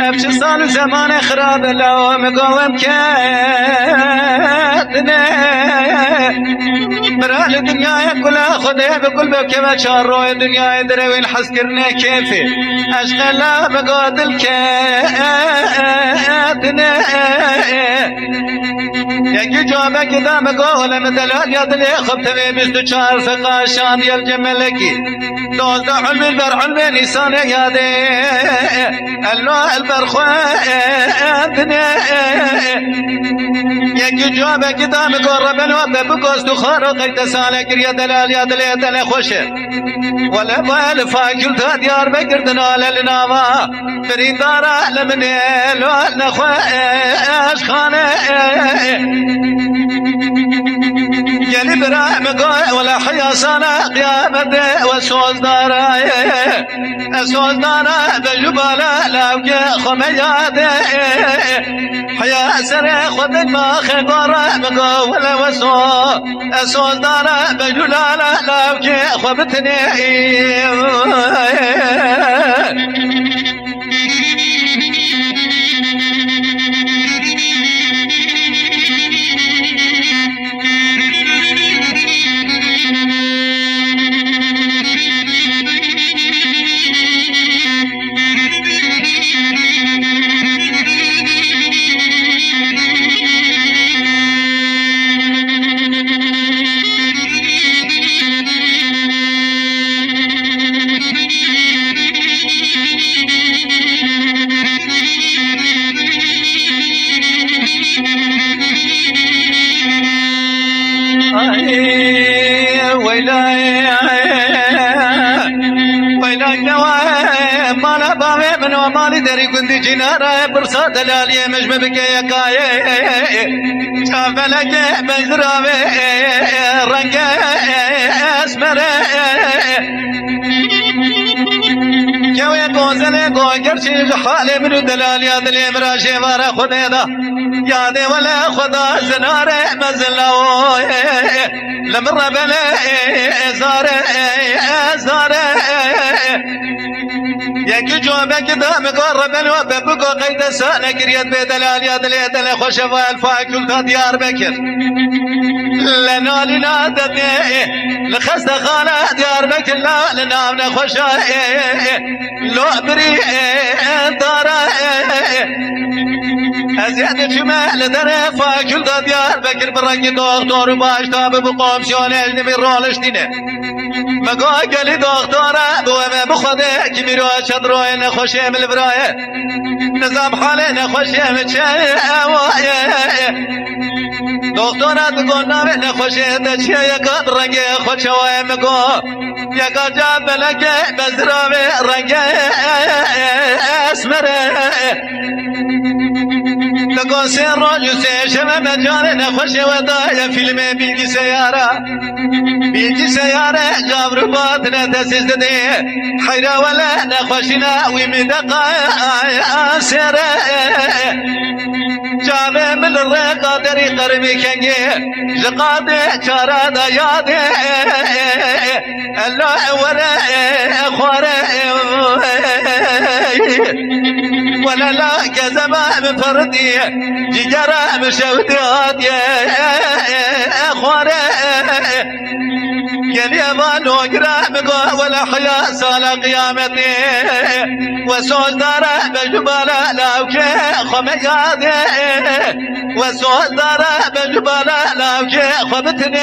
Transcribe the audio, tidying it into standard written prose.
افش سال زمان خراب لو مقاوم كاتنا برال دنیا كلها خده بكل بكما شارو دنیا دروين حس کرنے كيفي عشق لا بقاتل كاتنا يجي جوابك إذا مقاول مثلا يدلي خبت بيستو شار سقاشان يا الجملكي دوز حلم البر حلم نيسان يادي اللو البرخواتنا يجي جوابك إذا مقرب الوب بقوستو خارق سالك يا دلال يا دلال دل خوشه ولا بال فاكل ديار بقردنا للناما فريد دارا لمن لو نخواش خانه يلي برا مقاي ولا حياسانا قيامت وسوز دارا بجبالا لوك خميات حياسر خد ما خبر مقاي ولا وسوز دارا بجلالا لوك خبتني مالي داري كنت جنارة برصاد الالية مجمع بكي يكاية شافلك مجرابي رنگ اسمر كوي قوزن قوكر شيج حالي منو دلال ياد لي مراشي وارا خديدا يادي ولا خدا زنار مزلو لمر بلا زار يكي جوابك دا مقرب الوب بقو قيد سانة قريت بدلال يا دليت لخوش والفاكل ديار بكر لنا لنادتني لخست خانة ديار بكر لا لنام نخوش لو بري دارا ازياد شمال دري فاكل ديار بكر برنج دكتور باش تاب بقوم شون اجنبي رولش دينه مقا قلي دكتورة بوما بخده كبيرو شدروي نخوشي من البراية نظام حالي نخوشي من شاوية دكتورة تقول نامي نخوشي تشي يقاد رنجي خوشوي مقا يقاد جاب لك بزرابي رنجي اسمر لقو سين روجو سيشم مجال نخوشي ودايا فيلمي بيجي سيارة جابر باتنا تسيز دي حيرا ولا نخوشنا ومدقا سيرا جابه من الرقا دري قرمي كنجي جقادي چارا دا يادي الله ورا خواري ولا لا كذبا من فردي جيجرا مشوديات يا خواري يلي ما نوقرا مقا ولا حياة سالا قيامتي وسوز دارا بجبالا لاوكي خميادي وسوز دارا بجبالا لاوكي خبتني